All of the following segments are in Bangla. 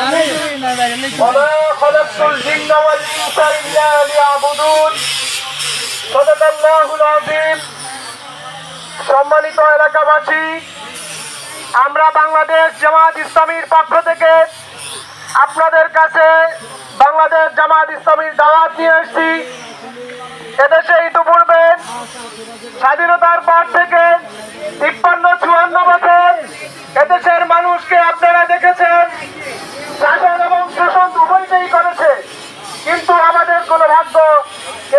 وما خلقت الجن والإنس إلا ليعبدون صدق الله العظيم। সম্মানিত এলাকাবাসী, আমরা বাংলাদেশ জামাত ইসলামীর পক্ষ থেকে আপনাদের কাছে বাংলাদেশ জামাত ইসলামীর দাওয়াত নিয়ে এসেছি। এদেশে ইতিপূর্বে স্বাধীনতার পর থেকে 53-54 বছর এদেশের মানুষকে আপনারা দেখেছেন শাসন এবং শোষণ উভয়টাই করেছে, কিন্তু আমাদের কোনো ভাগ্য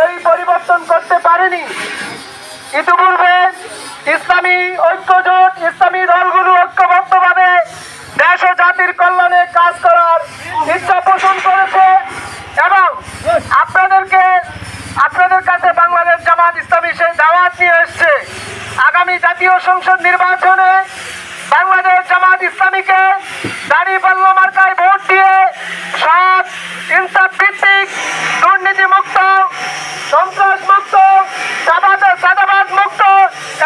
এই পরিবর্তন করতে পারেনি। ইতিপূর্বে ইসলামী ঐক্যজোট, ইসলামী দলগুলো ঐক্যবদ্ধভাবে দেশ ও জাতির কল্যাণে কাজ করার ইচ্ছা পোষণ করেছে এবং আপনাদের কাছে বাংলাদেশ জামাত ইসলামী সেই দাওয়াত নিয়ে এসছে। আগামী জাতীয় সংসদ নির্বাচনে বাংলাদেশ জামাত ইসলামীকে দাঁড়িপাল্লা মার্কায় ভোট দিয়ে সৎ, ইনসাফ ভিত্তিক, দুর্নীতি মুক্ত, সন্ত্রাস মুক্ত, চাঁদাবাদ মুক্ত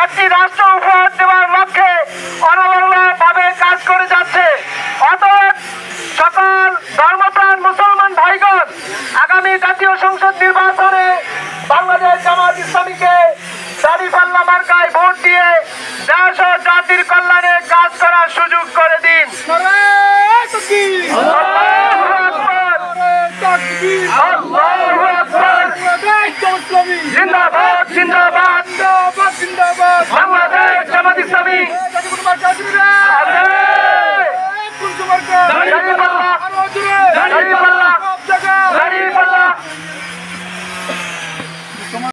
একটি রাষ্ট্র উপহার দেওয়ার লক্ষ্যে অনবরতভাবে কাজ করে যাচ্ছে। অতএব সকল ধর্মপ্রাণ মুসলমান ভাইগণ, আগামী জাতীয় সংসদ নির্বাচনে বাংলাদেশ জামাত ইসলামীকে দাঁড়িপাল্লা মার্কায় ভোট দিয়ে দেশ ও জাতির কল্যাণে কাজ করার সুযোগ করে দিন।